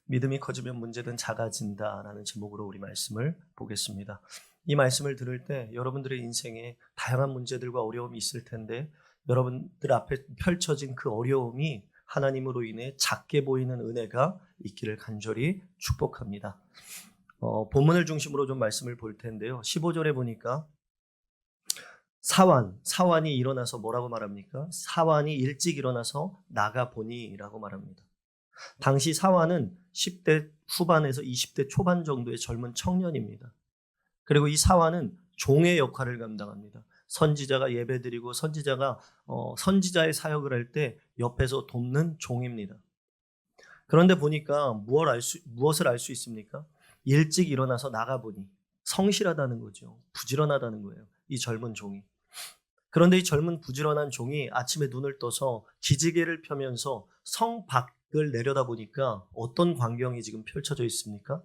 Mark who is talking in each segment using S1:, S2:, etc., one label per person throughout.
S1: 믿음이 커지면 문제는 작아진다라는 제목으로 우리 말씀을 보겠습니다. 이 말씀을 들을 때 여러분들의 인생에 다양한 문제들과 어려움이 있을 텐데 여러분들 앞에 펼쳐진 그 어려움이 하나님으로 인해 작게 보이는 은혜가 있기를 간절히 축복합니다. 본문을 중심으로 좀 말씀을 볼 텐데요. 15절에 보니까 사환이 일어나서 뭐라고 말합니까? 사환이 일찍 일어나서 나가보니 라고 말합니다. 당시 사환은 10대 후반에서 20대 초반 정도의 젊은 청년입니다. 그리고 이 사환은 종의 역할을 감당합니다. 선지자가 예배드리고 선지자가 선지자의 사역을 할 때 옆에서 돕는 종입니다. 그런데 보니까 무엇을 알 수 있습니까? 일찍 일어나서 나가보니 성실하다는 거죠. 부지런하다는 거예요. 이 젊은 종이. 그런데 이 젊은 부지런한 종이 아침에 눈을 떠서 기지개를 펴면서 성 밖을 내려다보니까 어떤 광경이 지금 펼쳐져 있습니까?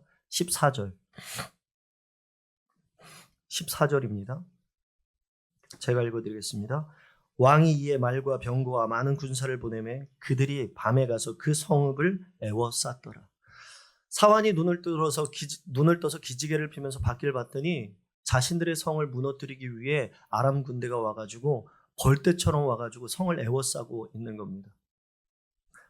S1: 14절입니다. 제가 읽어드리겠습니다. 왕이 이에 말과 병거와 많은 군사를 보내매 그들이 밤에 가서 그 성읍을 에워쌌더라. 사환이 눈을 떠서 기지개를 피면서 밖을 봤더니 자신들의 성을 무너뜨리기 위해 아람 군대가 와가지고 벌떼처럼 와가지고 성을 에워싸고 있는 겁니다.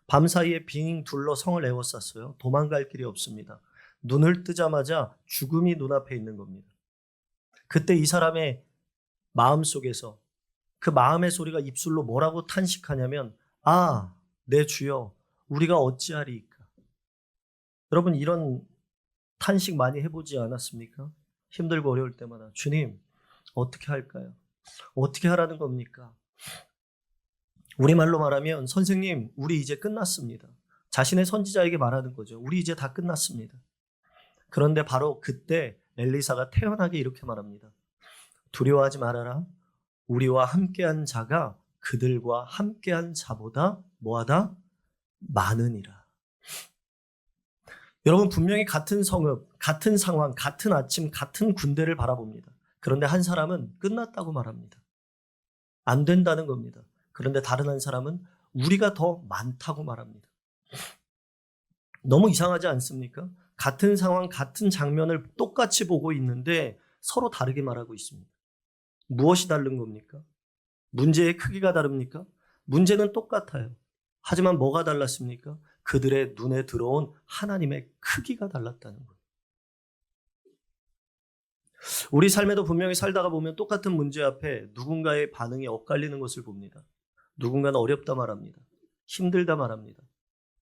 S1: 밤사이에 빙 둘러 성을 에워쌌어요. 도망갈 길이 없습니다. 눈을 뜨자마자 죽음이 눈앞에 있는 겁니다. 그때 이 사람의 마음속에서 그 마음의 소리가 입술로 뭐라고 탄식하냐면 아, 내 주여, 우리가 어찌하리이까. 여러분 이런 탄식 많이 해보지 않았습니까? 힘들고 어려울 때마다 주님 어떻게 할까요? 어떻게 하라는 겁니까? 우리말로 말하면 선생님 우리 이제 끝났습니다. 자신의 선지자에게 말하는 거죠. 우리 이제 다 끝났습니다. 그런데 바로 그때 엘리사가 태연하게 이렇게 말합니다. 두려워하지 말아라. 우리와 함께한 자가 그들과 함께한 자보다 뭐하다? 많으니라. 여러분 분명히 같은 성읍, 같은 상황, 같은 아침, 같은 군대를 바라봅니다. 그런데 한 사람은 끝났다고 말합니다. 안 된다는 겁니다. 그런데 다른 한 사람은 우리가 더 많다고 말합니다. 너무 이상하지 않습니까? 같은 상황, 같은 장면을 똑같이 보고 있는데 서로 다르게 말하고 있습니다. 무엇이 다른 겁니까? 문제의 크기가 다릅니까? 문제는 똑같아요. 하지만 뭐가 달랐습니까? 그들의 눈에 들어온 하나님의 크기가 달랐다는 거예요. 우리 삶에도 분명히 살다가 보면 똑같은 문제 앞에 누군가의 반응이 엇갈리는 것을 봅니다. 누군가는 어렵다 말합니다. 힘들다 말합니다.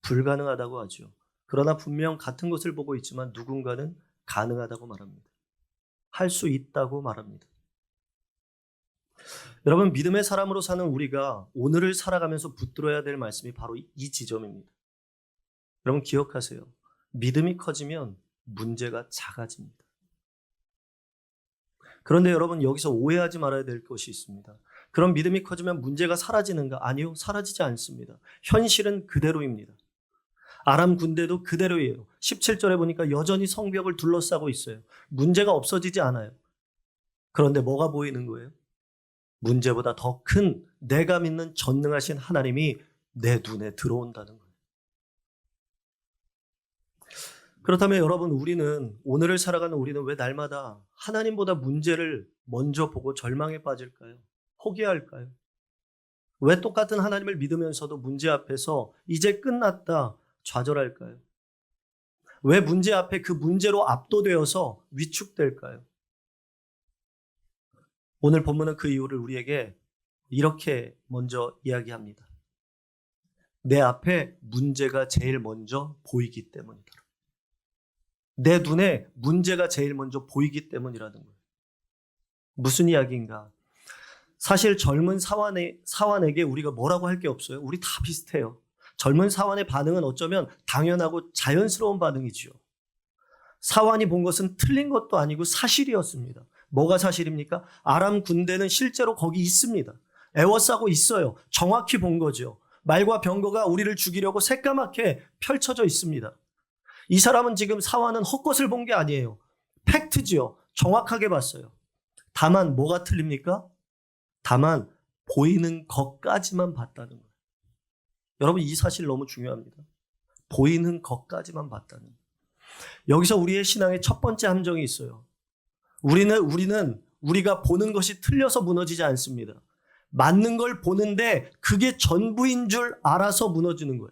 S1: 불가능하다고 하죠. 그러나 분명 같은 것을 보고 있지만 누군가는 가능하다고 말합니다. 할 수 있다고 말합니다. 여러분 믿음의 사람으로 사는 우리가 오늘을 살아가면서 붙들어야 될 말씀이 바로 이 지점입니다. 여러분 기억하세요. 믿음이 커지면 문제가 작아집니다. 그런데 여러분 여기서 오해하지 말아야 될 것이 있습니다. 그럼 믿음이 커지면 문제가 사라지는가? 아니요, 사라지지 않습니다. 현실은 그대로입니다. 아람 군대도 그대로예요. 17절에 보니까 여전히 성벽을 둘러싸고 있어요. 문제가 없어지지 않아요. 그런데 뭐가 보이는 거예요? 문제보다 더 큰 내가 믿는 전능하신 하나님이 내 눈에 들어온다는 거예요. 그렇다면 여러분 오늘을 살아가는 우리는 왜 날마다 하나님보다 문제를 먼저 보고 절망에 빠질까요? 포기할까요? 왜 똑같은 하나님을 믿으면서도 문제 앞에서 이제 끝났다 좌절할까요? 왜 문제 앞에 그 문제로 압도되어서 위축될까요? 오늘 본문은 그 이유를 우리에게 이렇게 먼저 이야기합니다. 내 앞에 문제가 제일 먼저 보이기 때문이다. 내 눈에 문제가 제일 먼저 보이기 때문이라는 거예요. 무슨 이야기인가? 사실 젊은 사환에게 우리가 뭐라고 할 게 없어요. 우리 다 비슷해요. 젊은 사환의 반응은 어쩌면 당연하고 자연스러운 반응이지요. 사환이 본 것은 틀린 것도 아니고 사실이었습니다. 뭐가 사실입니까? 아람 군대는 실제로 거기 있습니다. 에워싸고 있어요. 정확히 본 거죠. 말과 병거가 우리를 죽이려고 새까맣게 펼쳐져 있습니다. 이 사람은 지금 사환은 헛것을 본 게 아니에요. 팩트지요. 정확하게 봤어요. 다만 뭐가 틀립니까? 다만 보이는 것까지만 봤다는 거예요. 여러분 이 사실 너무 중요합니다. 보이는 것까지만 봤다는 거예요. 여기서 우리의 신앙의 첫 번째 함정이 있어요. 우리는 우리가 보는 것이 틀려서 무너지지 않습니다. 맞는 걸 보는데 그게 전부인 줄 알아서 무너지는 거예요.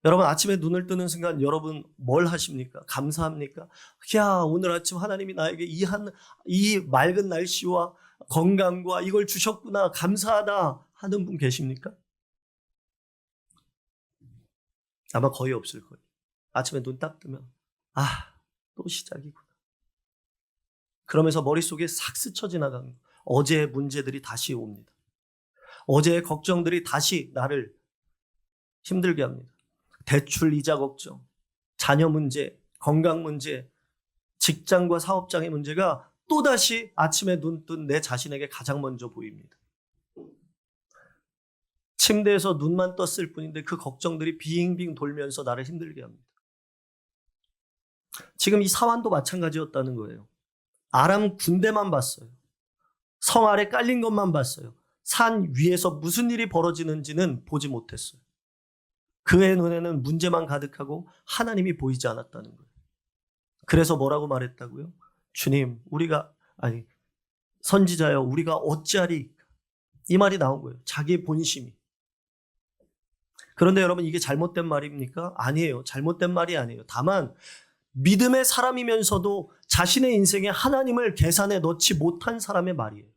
S1: 여러분, 아침에 눈을 뜨는 순간 여러분 뭘 하십니까? 감사합니까? 야, 오늘 아침 하나님이 나에게 이 맑은 날씨와 건강과 이걸 주셨구나, 감사하다 하는 분 계십니까? 아마 거의 없을 거예요. 아침에 눈 딱 뜨면 또 시작이구나. 그러면서 머릿속에 싹 스쳐 지나간 거예요. 어제의 문제들이 다시 옵니다. 어제의 걱정들이 다시 나를 힘들게 합니다. 대출 이자 걱정, 자녀 문제, 건강 문제, 직장과 사업장의 문제가 또다시 아침에 눈 뜬 내 자신에게 가장 먼저 보입니다. 침대에서 눈만 떴을 뿐인데 그 걱정들이 빙빙 돌면서 나를 힘들게 합니다. 지금 이 사환도 마찬가지였다는 거예요. 아람 군대만 봤어요. 성 아래 깔린 것만 봤어요. 산 위에서 무슨 일이 벌어지는지는 보지 못했어요. 그의 눈에는 문제만 가득하고 하나님이 보이지 않았다는 거예요. 그래서 뭐라고 말했다고요? 주님, 선지자여, 우리가 어찌하리? 이 말이 나온 거예요. 자기의 본심이. 그런데 여러분, 이게 잘못된 말입니까? 아니에요. 잘못된 말이 아니에요. 다만 믿음의 사람이면서도 자신의 인생에 하나님을 계산에 넣지 못한 사람의 말이에요.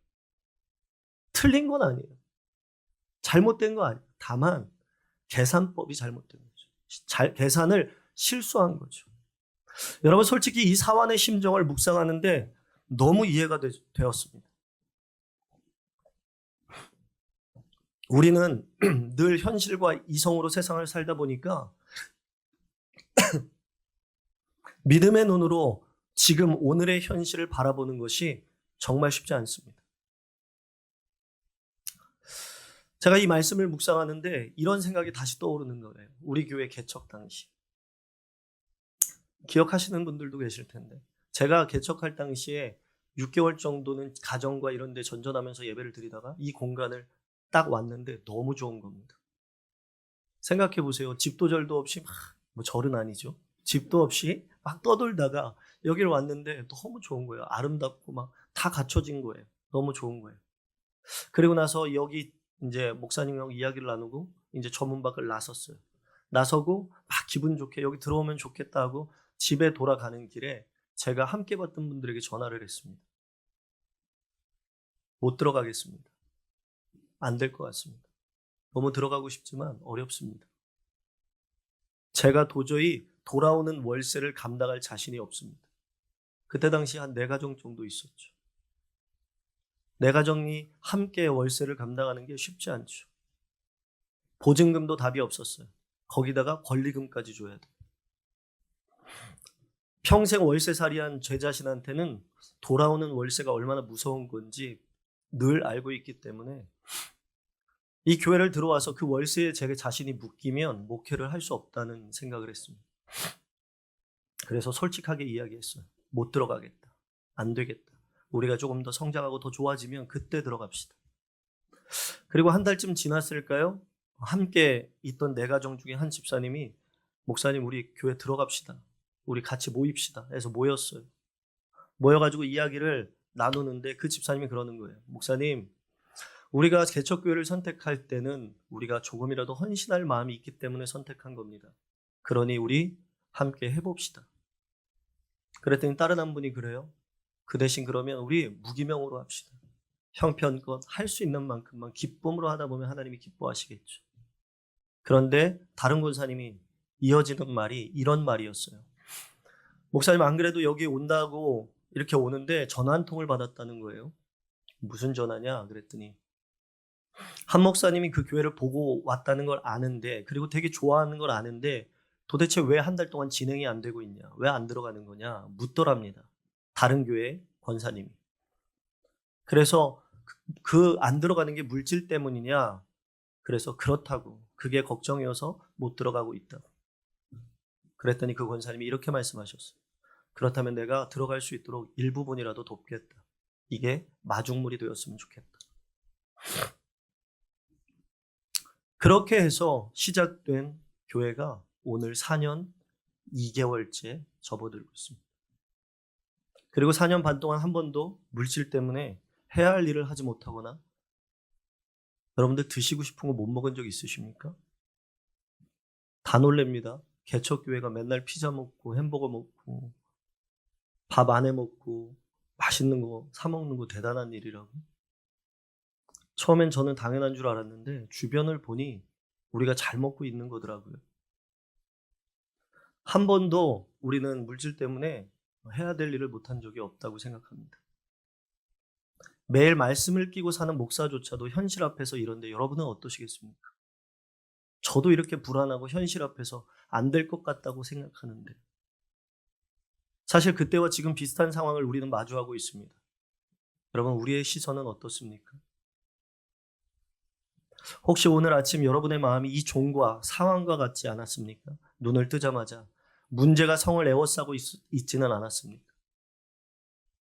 S1: 틀린 건 아니에요. 잘못된 거 아니에요. 다만 계산법이 잘못된 거죠. 계산을 실수한 거죠. 여러분, 솔직히 이 사환의 심정을 묵상하는데 너무 이해가 되었습니다. 우리는 늘 현실과 이성으로 세상을 살다 보니까 믿음의 눈으로 지금 오늘의 현실을 바라보는 것이 정말 쉽지 않습니다. 제가 이 말씀을 묵상하는데 이런 생각이 다시 떠오르는 거예요. 우리 교회 개척 당시. 기억하시는 분들도 계실 텐데, 제가 개척할 당시에 6개월 정도는 가정과 이런 데 전전하면서 예배를 드리다가 이 공간을 딱 왔는데 너무 좋은 겁니다. 생각해 보세요. 집도 절도 없이 절은 아니죠. 집도 없이 막 떠돌다가 여기를 왔는데 너무 좋은 거예요. 아름답고 막 다 갖춰진 거예요. 너무 좋은 거예요. 그리고 나서 여기 이제 목사님하고 이야기를 나누고 이제 저 문 밖을 나섰어요. 나서고 막 기분 좋게 여기 들어오면 좋겠다 하고 집에 돌아가는 길에 제가 함께 봤던 분들에게 전화를 했습니다. 못 들어가겠습니다. 안 될 것 같습니다. 너무 들어가고 싶지만 어렵습니다. 제가 도저히 돌아오는 월세를 감당할 자신이 없습니다. 그때 당시 한 4가정 정도 있었죠. 4가정이 함께 월세를 감당하는 게 쉽지 않죠. 보증금도 답이 없었어요. 거기다가 권리금까지 줘야 돼요. 평생 월세살이한 제 자신한테는 돌아오는 월세가 얼마나 무서운 건지 늘 알고 있기 때문에 이 교회를 들어와서 그 월세에 제 자신이 묶이면 목회를 할 수 없다는 생각을 했습니다. 그래서 솔직하게 이야기했어요. 못 들어가겠다. 안 되겠다. 우리가 조금 더 성장하고 더 좋아지면 그때 들어갑시다. 그리고 한 달쯤 지났을까요? 함께 있던 4가정 중에 한 집사님이 목사님, 우리 교회 들어갑시다. 우리 같이 모입시다. 해서 모였어요. 모여가지고 이야기를 나누는데 그 집사님이 그러는 거예요. 목사님, 우리가 개척교회를 선택할 때는 우리가 조금이라도 헌신할 마음이 있기 때문에 선택한 겁니다. 그러니 우리 함께 해봅시다. 그랬더니 다른 한 분이 그래요. 그 대신 그러면 우리 무기명으로 합시다. 형편껏 할 수 있는 만큼만 기쁨으로 하다 보면 하나님이 기뻐하시겠죠. 그런데 다른 권사님이 이어지는 말이 이런 말이었어요. 목사님, 안 그래도 여기 온다고 이렇게 오는데 전화 한 통을 받았다는 거예요. 무슨 전화냐 그랬더니 한 목사님이 그 교회를 보고 왔다는 걸 아는데, 그리고 되게 좋아하는 걸 아는데 도대체 왜 한 달 동안 진행이 안 되고 있냐, 왜 안 들어가는 거냐 묻더랍니다. 다른 교회 권사님이. 그래서 그 안 들어가는 게 물질 때문이냐, 그래서 그렇다고, 그게 걱정이어서 못 들어가고 있다고. 그랬더니 그 권사님이 이렇게 말씀하셨어요. 그렇다면 내가 들어갈 수 있도록 일부분이라도 돕겠다. 이게 마중물이 되었으면 좋겠다. 그렇게 해서 시작된 교회가 오늘 4년 2개월째 접어들고 있습니다. 그리고 4년 반 동안 한 번도 물질 때문에 해야 할 일을 하지 못하거나 여러분들 드시고 싶은 거 못 먹은 적 있으십니까? 다 놀랍니다. 개척교회가 맨날 피자 먹고 햄버거 먹고 밥 안 해 먹고 맛있는 거 사 먹는 거 대단한 일이라고. 처음엔 저는 당연한 줄 알았는데 주변을 보니 우리가 잘 먹고 있는 거더라고요. 한 번도 우리는 물질 때문에 해야 될 일을 못한 적이 없다고 생각합니다. 매일 말씀을 끼고 사는 목사조차도 현실 앞에서 이런데 여러분은 어떠시겠습니까? 저도 이렇게 불안하고 현실 앞에서 안 될 것 같다고 생각하는데 사실 그때와 지금 비슷한 상황을 우리는 마주하고 있습니다. 여러분, 우리의 시선은 어떻습니까? 혹시 오늘 아침 여러분의 마음이 이 종과 상황과 같지 않았습니까? 눈을 뜨자마자 문제가 성을 에워싸고 있지는 않았습니까?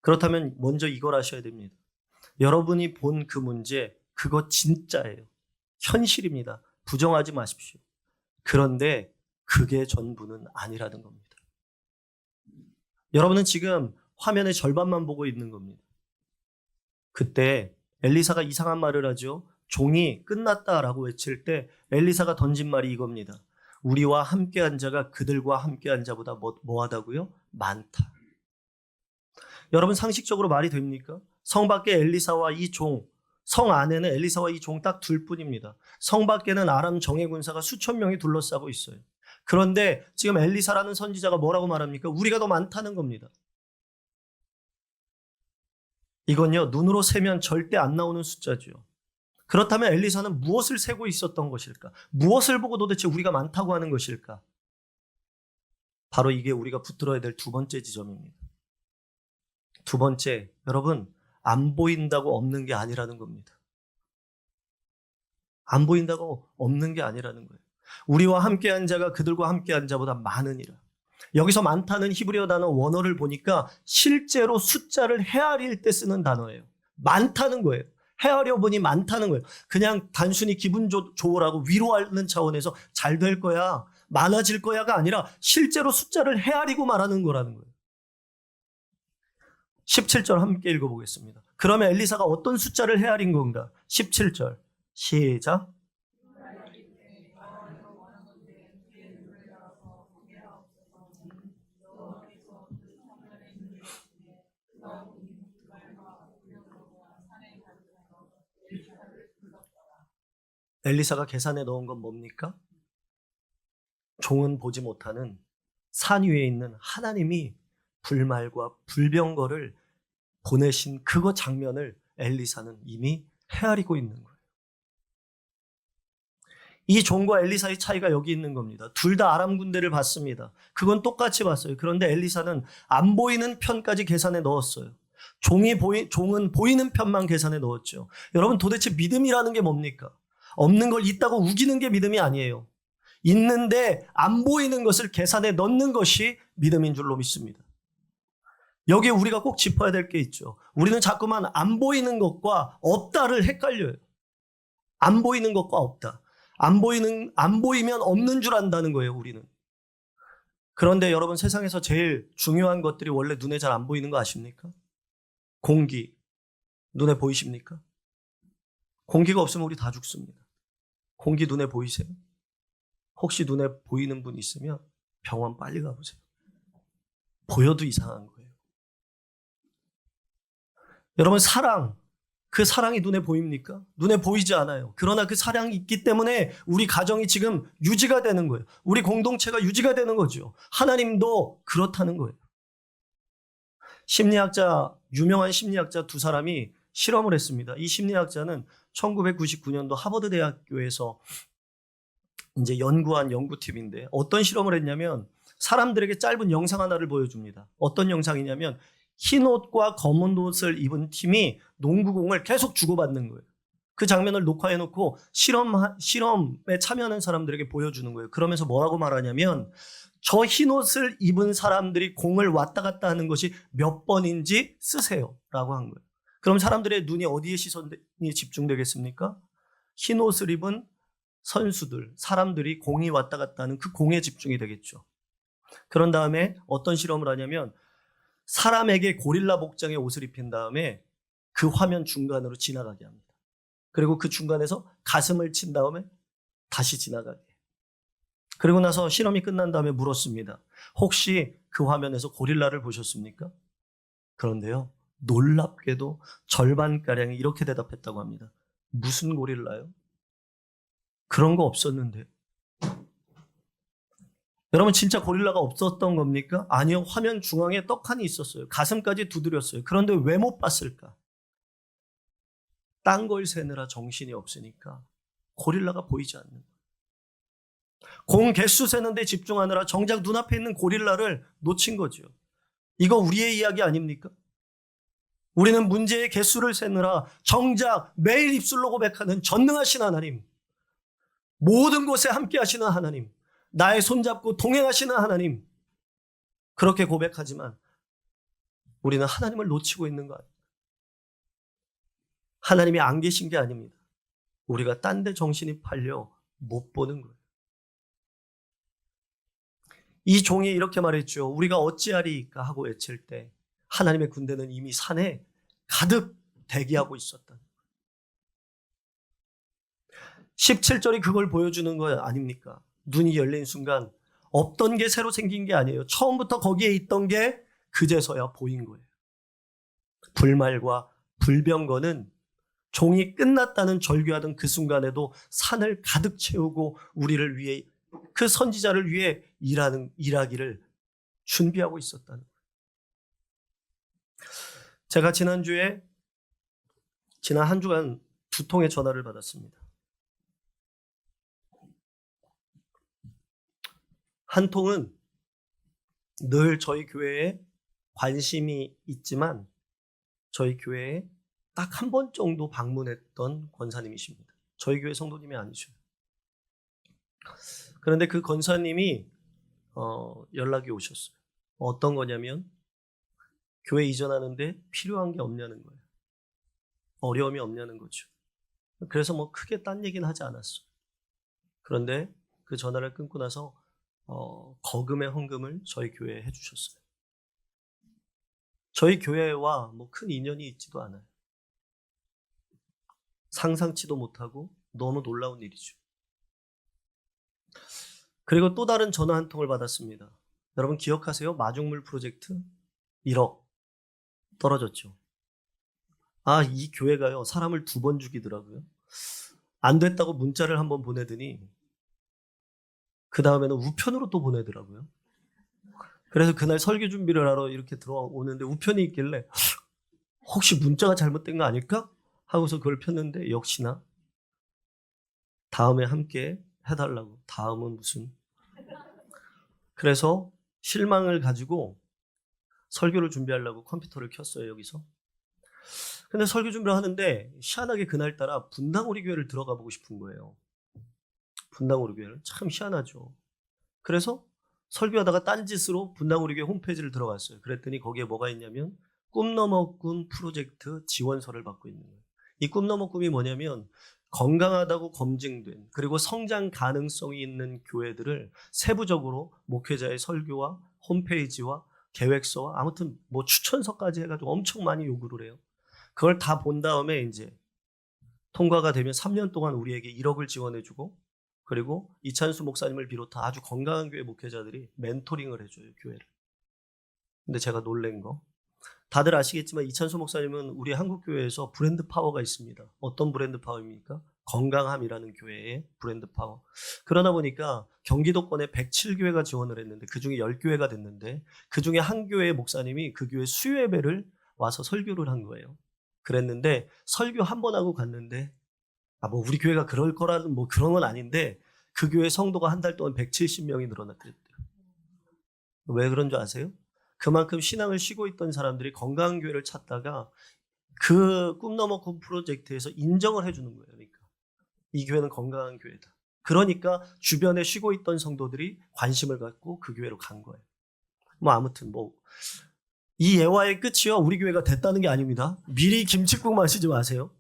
S1: 그렇다면 먼저 이걸 아셔야 됩니다. 여러분이 본 그 문제, 그거 진짜예요. 현실입니다. 부정하지 마십시오. 그런데 그게 전부는 아니라는 겁니다. 여러분은 지금 화면의 절반만 보고 있는 겁니다. 그때 엘리사가 이상한 말을 하죠. 종이 끝났다라고 외칠 때 엘리사가 던진 말이 이겁니다. 우리와 함께한 자가 그들과 함께한 자보다 뭐하다고요? 많다. 여러분, 상식적으로 말이 됩니까? 성 밖에 엘리사와 이 종, 성 안에는 엘리사와 이 종 딱 둘뿐입니다. 성 밖에는 아람 정예 군사가 수천 명이 둘러싸고 있어요. 그런데 지금 엘리사라는 선지자가 뭐라고 말합니까? 우리가 더 많다는 겁니다. 이건요, 눈으로 세면 절대 안 나오는 숫자죠. 그렇다면 엘리사는 무엇을 세고 있었던 것일까? 무엇을 보고 도대체 우리가 많다고 하는 것일까? 바로 이게 우리가 붙들어야 될 두 번째 지점입니다. 두 번째, 여러분, 안 보인다고 없는 게 아니라는 겁니다. 안 보인다고 없는 게 아니라는 거예요. 우리와 함께한 자가 그들과 함께한 자보다 많으니라. 여기서 많다는 히브리어 단어 원어를 보니까 실제로 숫자를 헤아릴 때 쓰는 단어예요. 많다는 거예요. 헤아려 보니 많다는 거예요. 그냥 단순히 기분 좋으라고 위로하는 차원에서 잘 될 거야, 많아질 거야가 아니라 실제로 숫자를 헤아리고 말하는 거라는 거예요. 17절 함께 읽어보겠습니다. 그러면 엘리사가 어떤 숫자를 헤아린 건가? 17절 시작. 엘리사가 계산해 넣은 건 뭡니까? 종은 보지 못하는 산 위에 있는 하나님이 불말과 불병거를 보내신 그거 장면을 엘리사는 이미 헤아리고 있는 거예요. 이 종과 엘리사의 차이가 여기 있는 겁니다. 둘 다 아람 군대를 봤습니다. 그건 똑같이 봤어요. 그런데 엘리사는 안 보이는 편까지 계산해 넣었어요. 종은 보이는 편만 계산해 넣었죠. 여러분, 도대체 믿음이라는 게 뭡니까? 없는 걸 있다고 우기는 게 믿음이 아니에요. 있는데 안 보이는 것을 계산해 넣는 것이 믿음인 줄로 믿습니다. 여기에 우리가 꼭 짚어야 될 게 있죠. 우리는 자꾸만 안 보이는 것과 없다를 헷갈려요. 안 보이는 것과 없다. 안 보이면 없는 줄 안다는 거예요, 우리는. 그런데 여러분, 세상에서 제일 중요한 것들이 원래 눈에 잘 안 보이는 거 아십니까? 공기. 눈에 보이십니까? 공기가 없으면 우리 다 죽습니다. 공기 눈에 보이세요? 혹시 눈에 보이는 분 있으면 병원 빨리 가보세요. 보여도 이상한 거예요. 여러분, 그 사랑이 눈에 보입니까? 눈에 보이지 않아요. 그러나 그 사랑이 있기 때문에 우리 가정이 지금 유지가 되는 거예요. 우리 공동체가 유지가 되는 거죠. 하나님도 그렇다는 거예요. 유명한 심리학자 두 사람이 실험을 했습니다. 이 심리학자는 1999년도 하버드 대학교에서 이제 연구한 연구팀인데 어떤 실험을 했냐면 사람들에게 짧은 영상 하나를 보여줍니다. 어떤 영상이냐면 흰 옷과 검은 옷을 입은 팀이 농구공을 계속 주고받는 거예요. 그 장면을 녹화해놓고 실험에 참여하는 사람들에게 보여주는 거예요. 그러면서 뭐라고 말하냐면 저 흰 옷을 입은 사람들이 공을 왔다 갔다 하는 것이 몇 번인지 쓰세요 라고 한 거예요. 그럼 사람들의 눈이 어디에 시선이 집중되겠습니까? 흰 옷을 입은 선수들, 사람들이 공이 왔다 갔다 하는 그 공에 집중이 되겠죠. 그런 다음에 어떤 실험을 하냐면 사람에게 고릴라 복장의 옷을 입힌 다음에 그 화면 중간으로 지나가게 합니다. 그리고 그 중간에서 가슴을 친 다음에 다시 지나가게. 그리고 나서 실험이 끝난 다음에 물었습니다. 혹시 그 화면에서 고릴라를 보셨습니까? 그런데요, 놀랍게도 절반가량이 이렇게 대답했다고 합니다. 무슨 고릴라요? 그런 거 없었는데. 여러분, 진짜 고릴라가 없었던 겁니까? 아니요, 화면 중앙에 떡하니 있었어요. 가슴까지 두드렸어요. 그런데 왜 못 봤을까? 딴 걸 세느라 정신이 없으니까 고릴라가 보이지 않는 거예요. 공 개수 세는데 집중하느라 정작 눈앞에 있는 고릴라를 놓친 거죠. 이거 우리의 이야기 아닙니까? 우리는 문제의 개수를 세느라 정작 매일 입술로 고백하는 전능하신 하나님, 모든 곳에 함께 하시는 하나님, 나의 손잡고 동행하시는 하나님, 그렇게 고백하지만 우리는 하나님을 놓치고 있는 거 아니에요. 하나님이 안 계신 게 아닙니다. 우리가 딴 데 정신이 팔려 못 보는 거예요. 이 종이 이렇게 말했죠. 우리가 어찌하리까 하고 외칠 때 하나님의 군대는 이미 산에 가득 대기하고 있었다. 17절이 그걸 보여주는 거 아닙니까? 눈이 열린 순간 없던 게 새로 생긴 게 아니에요. 처음부터 거기에 있던 게 그제서야 보인 거예요. 불말과 불병거는 종이 끝났다는 절규하던 그 순간에도 산을 가득 채우고 우리를 위해, 그 선지자를 위해 일하기를 준비하고 있었다는 거예요. 제가 지난 한 주간 2통의 전화를 받았습니다. 한 통은 늘 저희 교회에 관심이 있지만 저희 교회에 딱 한 번 정도 방문했던 권사님이십니다. 저희 교회 성도님이 아니셔요. 그런데 그 권사님이 연락이 오셨어요. 어떤 거냐면 교회 이전하는데 필요한 게 없냐는 거예요. 어려움이 없냐는 거죠. 그래서 뭐 크게 딴 얘기는 하지 않았어요. 그런데 그 전화를 끊고 나서 거금의 헌금을 저희 교회에 해주셨어요. 저희 교회와 뭐 큰 인연이 있지도 않아요. 상상치도 못하고 너무 놀라운 일이죠. 그리고 또 다른 전화 한 통을 받았습니다. 여러분 기억하세요? 마중물 프로젝트 1억 떨어졌죠. 이 교회가요, 사람을 2번 죽이더라고요. 안 됐다고 문자를 한번 보내더니 그 다음에는 우편으로 또 보내더라고요. 그래서 그날 설교 준비를 하러 이렇게 들어오는데 우편이 있길래 혹시 문자가 잘못된 거 아닐까? 하고서 그걸 폈는데 역시나 다음에 함께 해달라고. 다음은 무슨. 그래서 실망을 가지고 설교를 준비하려고 컴퓨터를 켰어요, 여기서. 근데 설교 준비를 하는데 희한하게 그날따라 분당우리 교회를 들어가 보고 싶은 거예요. 분당우리 교회를. 참 희한하죠. 그래서 설교하다가 딴짓으로 분당우리 교회 홈페이지를 들어갔어요. 그랬더니 거기에 뭐가 있냐면 꿈 넘어 꿈 프로젝트 지원서를 받고 있는 거예요. 이 꿈 넘어 꿈이 뭐냐면 건강하다고 검증된 그리고 성장 가능성이 있는 교회들을 세부적으로 목회자의 설교와 홈페이지와 계획서와 아무튼 뭐 추천서까지 해가지고 엄청 많이 요구를 해요. 그걸 다 본 다음에 이제 통과가 되면 3년 동안 우리에게 1억을 지원해주고 그리고 이찬수 목사님을 비롯한 아주 건강한 교회 목회자들이 멘토링을 해줘요, 교회를. 근데 제가 놀란 거, 다들 아시겠지만 이찬수 목사님은 우리 한국교회에서 브랜드 파워가 있습니다. 어떤 브랜드 파워입니까? 건강함이라는 교회의 브랜드 파워. 그러다 보니까 경기도권에 107교회가 지원을 했는데 그중에 10교회가 됐는데 그중에 한 교회의 목사님이 그 교회 수요예배를 와서 설교를 한 거예요. 그랬는데 설교 한 번 하고 갔는데 뭐 우리 교회가 그럴 거라는 뭐 그런 건 아닌데 그 교회 성도가 한 달 동안 170명이 늘어났대요. 왜 그런 줄 아세요? 그만큼 신앙을 쉬고 있던 사람들이 건강한 교회를 찾다가 그 꿈 넘어 꿈 프로젝트에서 인정을 해주는 거예요. 그러니까 이 교회는 건강한 교회다. 그러니까 주변에 쉬고 있던 성도들이 관심을 갖고 그 교회로 간 거예요. 뭐 아무튼 뭐 이 예화의 끝이요, 우리 교회가 됐다는 게 아닙니다. 미리 김칫국 마시지 마세요.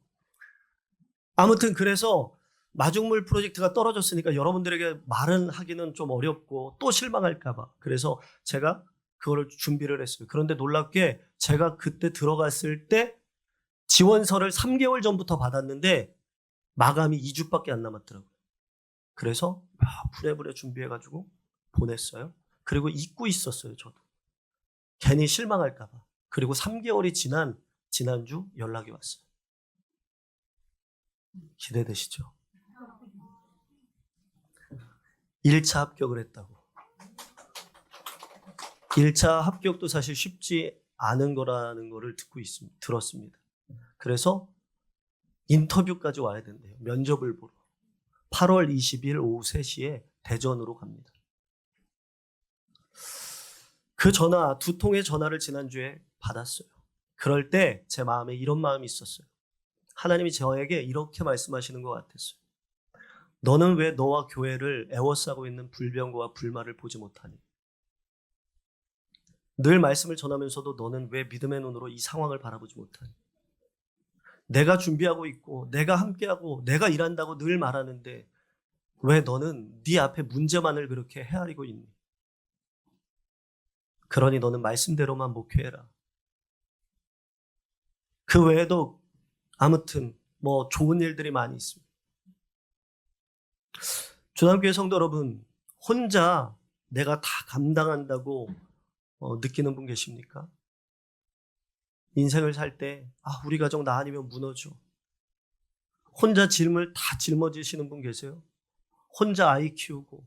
S1: 아무튼 그래서 마중물 프로젝트가 떨어졌으니까 여러분들에게 말은 하기는 좀 어렵고 또 실망할까봐. 그래서 제가 그거를 준비를 했어요. 그런데 놀랍게 제가 그때 들어갔을 때 지원서를 3개월 전부터 받았는데 마감이 2주밖에 안 남았더라고요. 그래서 부랴부랴 준비해가지고 보냈어요. 그리고 잊고 있었어요, 저도. 괜히 실망할까봐. 그리고 3개월이 지난주 연락이 왔어요. 기대되시죠? 1차 합격을 했다고. 1차 합격도 사실 쉽지 않은 거라는 거를 들었습니다. 그래서 인터뷰까지 와야 된대요. 면접을 보러. 8월 20일 오후 3시에 대전으로 갑니다. 그 전화, 2통의 전화를 지난주에 받았어요. 그럴 때 제 마음에 이런 마음이 있었어요. 하나님이 저에게 이렇게 말씀하시는 것 같았어요. 너는 왜 너와 교회를 애워싸고 있는 불병거와 불말을 보지 못하니? 늘 말씀을 전하면서도 너는 왜 믿음의 눈으로 이 상황을 바라보지 못하니? 내가 준비하고 있고 내가 함께하고 내가 일한다고 늘 말하는데 왜 너는 네 앞에 문제만을 그렇게 헤아리고 있니? 그러니 너는 말씀대로만 목회해라. 그 외에도 아무튼 좋은 일들이 많이 있습니다. 주남교회 성도 여러분, 혼자 내가 다 감당한다고 느끼는 분 계십니까? 인생을 살 때 우리 가정 나 아니면 무너져. 혼자 짐을 다 짊어지시는 분 계세요? 혼자 아이 키우고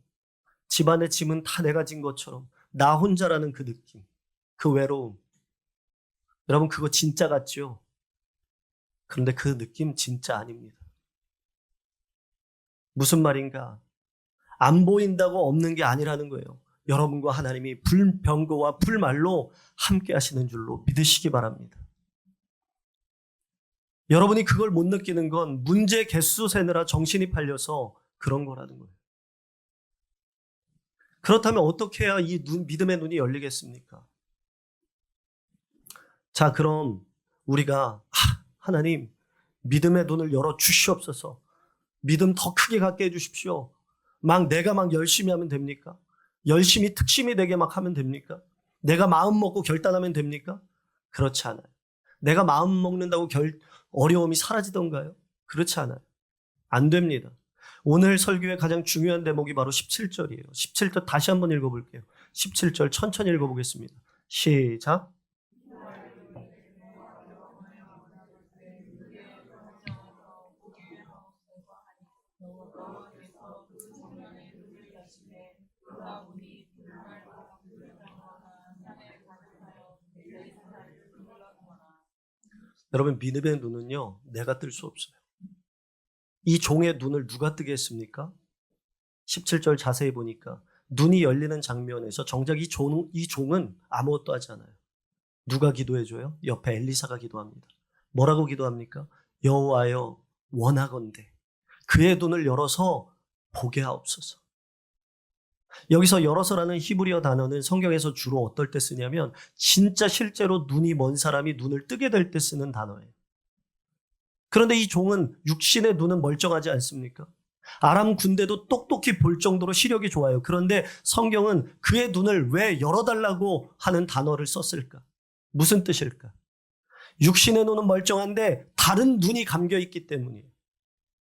S1: 집안의 짐은 다 내가 진 것처럼 나 혼자라는 그 느낌, 그 외로움. 여러분 그거 진짜 같죠? 그런데 그 느낌 진짜 아닙니다. 무슨 말인가? 안 보인다고 없는 게 아니라는 거예요. 여러분과 하나님이 불병거와 불말로 함께 하시는 줄로 믿으시기 바랍니다. 여러분이 그걸 못 느끼는 건 문제 개수 세느라 정신이 팔려서 그런 거라는 거예요. 그렇다면 어떻게 해야 이 믿음의 눈이 열리겠습니까? 자, 그럼 우리가 하나님 믿음의 눈을 열어 주시옵소서. 믿음 더 크게 갖게 해주십시오. 내가 열심히 하면 됩니까? 열심히 특심이 되게 하면 됩니까? 내가 마음 먹고 결단하면 됩니까? 그렇지 않아요. 내가 마음 먹는다고 어려움이 사라지던가요? 그렇지 않아요. 안 됩니다. 오늘 설교의 가장 중요한 대목이 바로 17절이에요. 17절 다시 한번 읽어볼게요. 17절 천천히 읽어보겠습니다. 시작. 여러분 믿음의 눈은요 내가 뜰 수 없어요. 이 종의 눈을 누가 뜨게 했습니까? 17절 자세히 보니까 눈이 열리는 장면에서 정작 이 종은 아무것도 하지 않아요. 누가 기도해줘요? 옆에 엘리사가 기도합니다. 뭐라고 기도합니까? 여호와여 원하건대 그의 눈을 열어서 보게 하옵소서. 여기서 열어서라는 히브리어 단어는 성경에서 주로 어떨 때 쓰냐면 진짜 실제로 눈이 먼 사람이 눈을 뜨게 될 때 쓰는 단어예요. 그런데 이 종은 육신의 눈은 멀쩡하지 않습니까? 아람 군대도 똑똑히 볼 정도로 시력이 좋아요. 그런데 성경은 그의 눈을 왜 열어달라고 하는 단어를 썼을까? 무슨 뜻일까? 육신의 눈은 멀쩡한데 다른 눈이 감겨있기 때문이에요.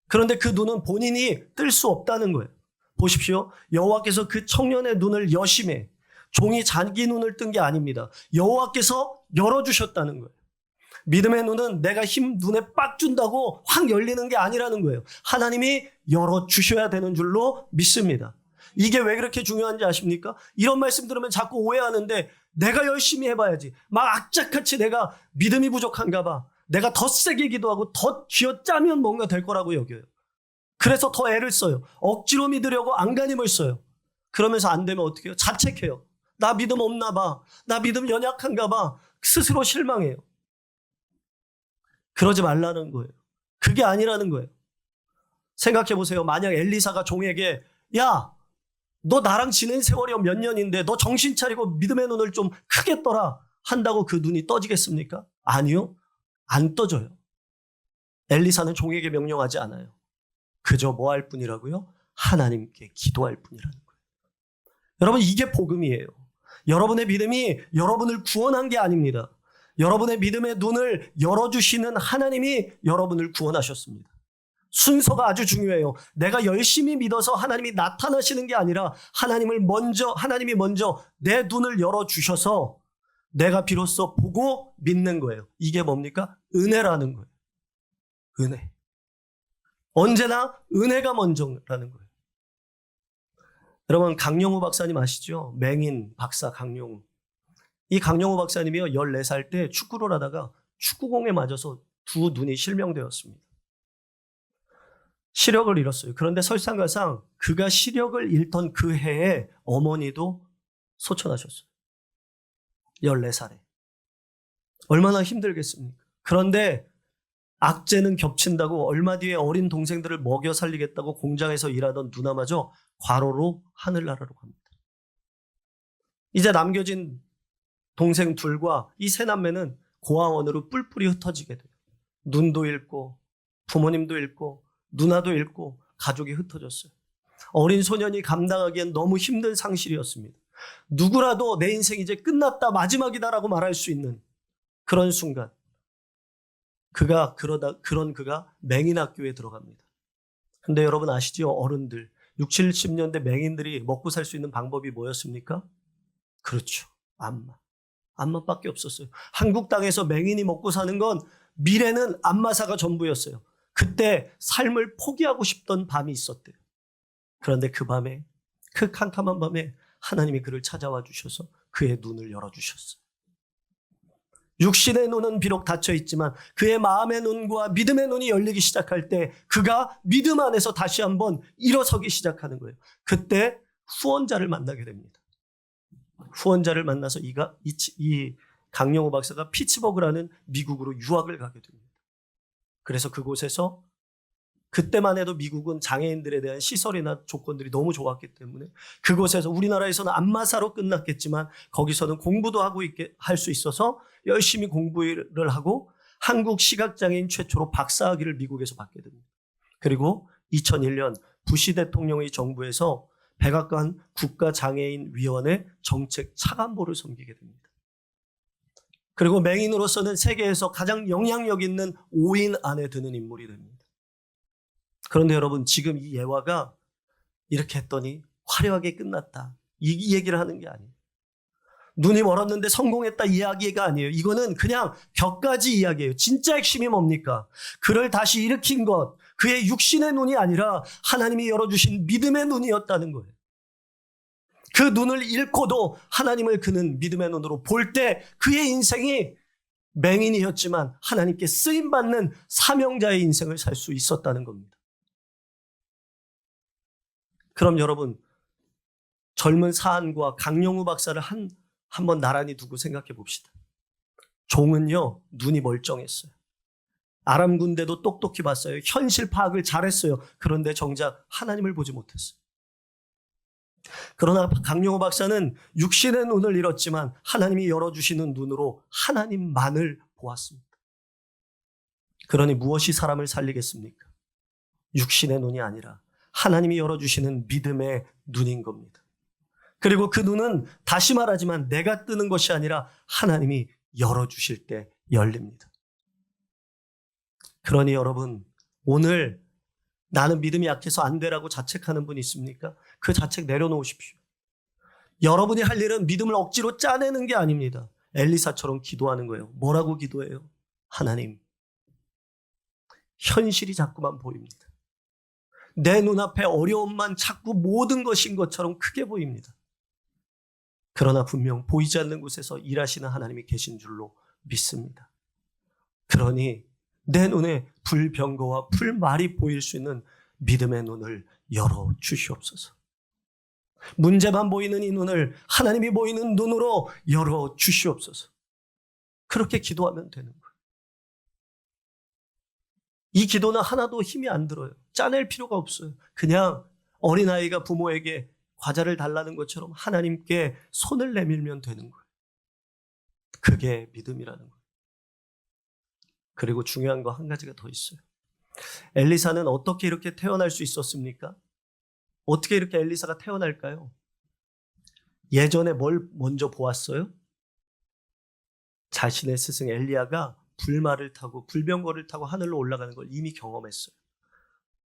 S1: 그런데 그 눈은 본인이 뜰 수 없다는 거예요. 보십시오. 여호와께서 그 청년의 눈을 여심해. 종이 자기 눈을 뜬 게 아닙니다. 여호와께서 열어주셨다는 거예요. 믿음의 눈은 내가 눈에 빡 준다고 확 열리는 게 아니라는 거예요. 하나님이 열어주셔야 되는 줄로 믿습니다. 이게 왜 그렇게 중요한지 아십니까? 이런 말씀 들으면 자꾸 오해하는데 내가 열심히 해봐야지. 악착같이 내가 믿음이 부족한가 봐. 내가 더 세게 기도하고 더 쥐어짜면 뭔가 될 거라고 여겨요. 그래서 더 애를 써요. 억지로 믿으려고 안간힘을 써요. 그러면서 안 되면 어떻게 해요? 자책해요. 나 믿음 없나 봐. 나 믿음 연약한가 봐. 스스로 실망해요. 그러지 말라는 거예요. 그게 아니라는 거예요. 생각해 보세요. 만약 엘리사가 종에게 야, 너 나랑 지낸 세월이 몇 년인데 너 정신 차리고 믿음의 눈을 좀 크게 떠라 한다고 그 눈이 떠지겠습니까? 아니요. 안 떠져요. 엘리사는 종에게 명령하지 않아요. 그저 뭐 할 뿐이라고요? 하나님께 기도할 뿐이라는 거예요. 여러분, 이게 복음이에요. 여러분의 믿음이 여러분을 구원한 게 아닙니다. 여러분의 믿음의 눈을 열어주시는 하나님이 여러분을 구원하셨습니다. 순서가 아주 중요해요. 내가 열심히 믿어서 하나님이 나타나시는 게 아니라 하나님이 먼저 내 눈을 열어주셔서 내가 비로소 보고 믿는 거예요. 이게 뭡니까? 은혜라는 거예요. 은혜. 언제나 은혜가 먼저라는 거예요. 여러분, 강영우 박사님 아시죠? 맹인 박사 강영우. 이 강영우 박사님이요, 14살 때 축구를 하다가 축구공에 맞아서 두 눈이 실명되었습니다. 시력을 잃었어요. 그런데 설상가상 그가 시력을 잃던 그 해에 어머니도 소천하셨어요. 14살에. 얼마나 힘들겠습니까? 그런데 악재는 겹친다고 얼마 뒤에 어린 동생들을 먹여 살리겠다고 공장에서 일하던 누나마저 과로로 하늘나라로 갑니다. 이제 남겨진 동생 둘과 이 세 남매는 고아원으로 뿔뿔이 흩어지게 돼요. 눈도 잃고 부모님도 잃고 누나도 잃고 가족이 흩어졌어요. 어린 소년이 감당하기엔 너무 힘든 상실이었습니다. 누구라도 내 인생 이제 끝났다, 마지막이다라고 말할 수 있는 그런 순간, 그가 맹인학교에 들어갑니다. 근데 여러분 아시죠? 어른들 60, 70년대 맹인들이 먹고 살 수 있는 방법이 뭐였습니까? 그렇죠. 안마밖에 없었어요. 한국 땅에서 맹인이 먹고 사는 건 미래는 안마사가 전부였어요. 그때 삶을 포기하고 싶던 밤이 있었대요. 그런데 그 밤에, 그 캄캄한 밤에 하나님이 그를 찾아와 주셔서 그의 눈을 열어주셨어요. 육신의 눈은 비록 닫혀 있지만 그의 마음의 눈과 믿음의 눈이 열리기 시작할 때 그가 믿음 안에서 다시 한번 일어서기 시작하는 거예요. 그때 후원자를 만나게 됩니다. 후원자를 만나서 이 강영우 박사가 피츠버그라는 미국으로 유학을 가게 됩니다. 그래서 그곳에서 그때만 해도 미국은 장애인들에 대한 시설이나 조건들이 너무 좋았기 때문에 그곳에서 우리나라에서는 안마사로 끝났겠지만 거기서는 공부도 하고 할 수 있어서 열심히 공부를 하고 한국 시각장애인 최초로 박사학위를 미국에서 받게 됩니다. 그리고 2001년 부시 대통령의 정부에서 백악관 국가장애인위원회 정책 차관보를 섬기게 됩니다. 그리고 맹인으로서는 세계에서 가장 영향력 있는 5인 안에 드는 인물이 됩니다. 그런데 여러분, 지금 이 예화가 이렇게 했더니 화려하게 끝났다, 이 얘기를 하는 게 아니에요. 눈이 멀었는데 성공했다 이야기가 아니에요. 이거는 그냥 격가지 이야기예요. 진짜 핵심이 뭡니까? 그를 다시 일으킨 것, 그의 육신의 눈이 아니라 하나님이 열어주신 믿음의 눈이었다는 거예요. 그 눈을 잃고도 하나님을 그는 믿음의 눈으로 볼 때 그의 인생이 맹인이었지만 하나님께 쓰임받는 사명자의 인생을 살 수 있었다는 겁니다. 그럼 여러분, 젊은 사안과 강영우 박사를 한번 나란히 두고 생각해 봅시다. 종은요, 눈이 멀쩡했어요. 아람 군대도 똑똑히 봤어요. 현실 파악을 잘했어요. 그런데 정작 하나님을 보지 못했어요. 그러나 강영우 박사는 육신의 눈을 잃었지만 하나님이 열어주시는 눈으로 하나님만을 보았습니다. 그러니 무엇이 사람을 살리겠습니까? 육신의 눈이 아니라 하나님이 열어주시는 믿음의 눈인 겁니다. 그리고 그 눈은 다시 말하지만 내가 뜨는 것이 아니라 하나님이 열어주실 때 열립니다. 그러니 여러분, 오늘 나는 믿음이 약해서 안 되라고 자책하는 분 있습니까? 그 자책 내려놓으십시오. 여러분이 할 일은 믿음을 억지로 짜내는 게 아닙니다. 엘리사처럼 기도하는 거예요. 뭐라고 기도해요? 하나님, 현실이 자꾸만 보입니다. 내 눈앞에 어려움만 자꾸 모든 것인 것처럼 크게 보입니다. 그러나 분명 보이지 않는 곳에서 일하시는 하나님이 계신 줄로 믿습니다. 그러니 내 눈에 불병거와 불말이 보일 수 있는 믿음의 눈을 열어주시옵소서. 문제만 보이는 이 눈을 하나님이 보이는 눈으로 열어주시옵소서. 그렇게 기도하면 되는 거예요. 이 기도는 하나도 힘이 안 들어요. 짜낼 필요가 없어요. 그냥 어린아이가 부모에게 과자를 달라는 것처럼 하나님께 손을 내밀면 되는 거예요. 그게 믿음이라는 거예요. 그리고 중요한 거 한 가지가 더 있어요. 엘리사는 어떻게 이렇게 태어날 수 있었습니까? 어떻게 이렇게 엘리사가 태어날까요? 예전에 뭘 먼저 보았어요? 자신의 스승 엘리야가 불말을 타고 불병거를 타고 하늘로 올라가는 걸 이미 경험했어요.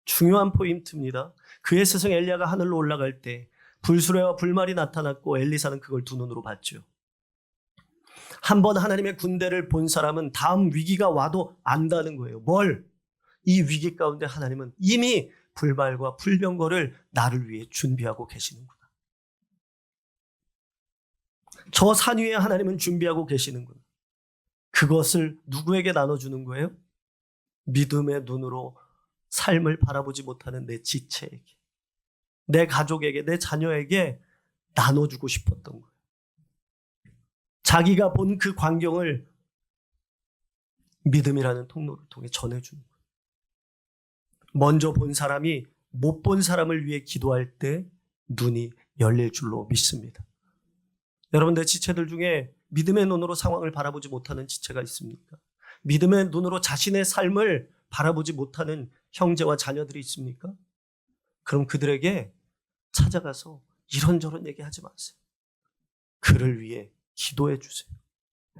S1: 중요한 포인트입니다. 그의 스승 엘리야가 하늘로 올라갈 때 불수레와 불말이 나타났고 엘리사는 그걸 두 눈으로 봤죠. 한번 하나님의 군대를 본 사람은 다음 위기가 와도 안다는 거예요. 뭘? 이 위기 가운데 하나님은 이미 불말과 불병거를 나를 위해 준비하고 계시는구나. 저 산 위에 하나님은 준비하고 계시는구나. 그것을 누구에게 나눠주는 거예요? 믿음의 눈으로 삶을 바라보지 못하는 내 지체에게, 내 가족에게, 내 자녀에게 나눠주고 싶었던 거예요. 자기가 본 그 광경을 믿음이라는 통로를 통해 전해주는 거예요. 먼저 본 사람이 못 본 사람을 위해 기도할 때 눈이 열릴 줄로 믿습니다. 여러분, 내 지체들 중에 믿음의 눈으로 상황을 바라보지 못하는 지체가 있습니까? 믿음의 눈으로 자신의 삶을 바라보지 못하는 형제와 자녀들이 있습니까? 그럼 그들에게 찾아가서 이런저런 얘기하지 마세요. 그를 위해 기도해 주세요.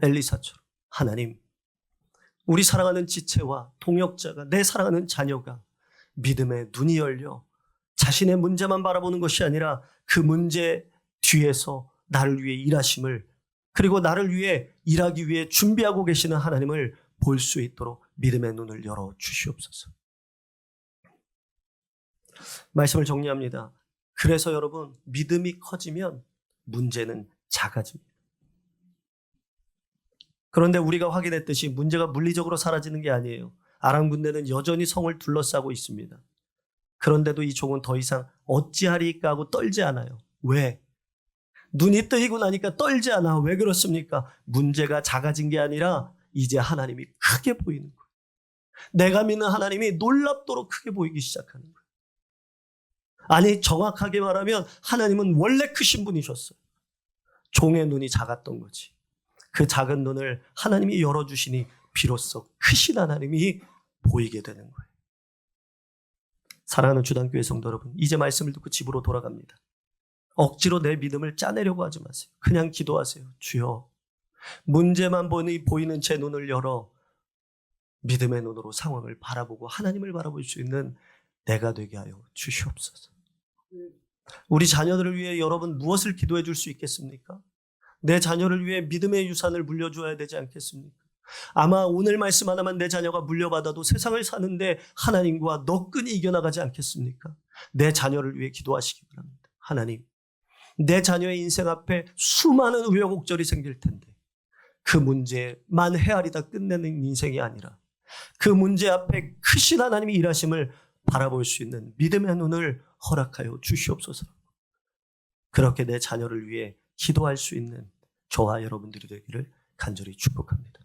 S1: 엘리사처럼. 하나님, 우리 사랑하는 지체와 동역자가, 내 사랑하는 자녀가 믿음의 눈이 열려 자신의 문제만 바라보는 것이 아니라 그 문제 뒤에서 나를 위해 일하심을, 그리고 나를 위해 일하기 위해 준비하고 계시는 하나님을 볼 수 있도록 믿음의 눈을 열어 주시옵소서. 말씀을 정리합니다. 그래서 여러분, 믿음이 커지면 문제는 작아집니다. 그런데 우리가 확인했듯이 문제가 물리적으로 사라지는 게 아니에요. 아람 군대는 여전히 성을 둘러싸고 있습니다. 그런데도 이 종은 더 이상 어찌하리까 하고 떨지 않아요. 왜? 눈이 뜨이고 나니까 떨지 않아. 왜 그렇습니까? 문제가 작아진 게 아니라 이제 하나님이 크게 보이는 거예요. 내가 믿는 하나님이 놀랍도록 크게 보이기 시작하는 거예요. 아니, 정확하게 말하면 하나님은 원래 크신 분이셨어요. 종의 눈이 작았던 거지. 그 작은 눈을 하나님이 열어주시니 비로소 크신 하나님이 보이게 되는 거예요. 사랑하는 주단교회 성도 여러분, 이제 말씀을 듣고 집으로 돌아갑니다. 억지로 내 믿음을 짜내려고 하지 마세요. 그냥 기도하세요. 주여, 문제만 보이는 제 눈을 열어 믿음의 눈으로 상황을 바라보고 하나님을 바라볼 수 있는 내가 되게 하여 주시옵소서. 우리 자녀들을 위해 여러분 무엇을 기도해 줄 수 있겠습니까? 내 자녀를 위해 믿음의 유산을 물려줘야 되지 않겠습니까? 아마 오늘 말씀 하나만 내 자녀가 물려받아도 세상을 사는데 하나님과 너끈히 이겨나가지 않겠습니까? 내 자녀를 위해 기도하시기 바랍니다. 하나님, 내 자녀의 인생 앞에 수많은 우여곡절이 생길 텐데 그 문제만 헤아리다 끝내는 인생이 아니라 그 문제 앞에 크신 하나님이 일하심을 바라볼 수 있는 믿음의 눈을 허락하여 주시옵소서. 그렇게 내 자녀를 위해 기도할 수 있는 저와 여러분들이 되기를 간절히 축복합니다.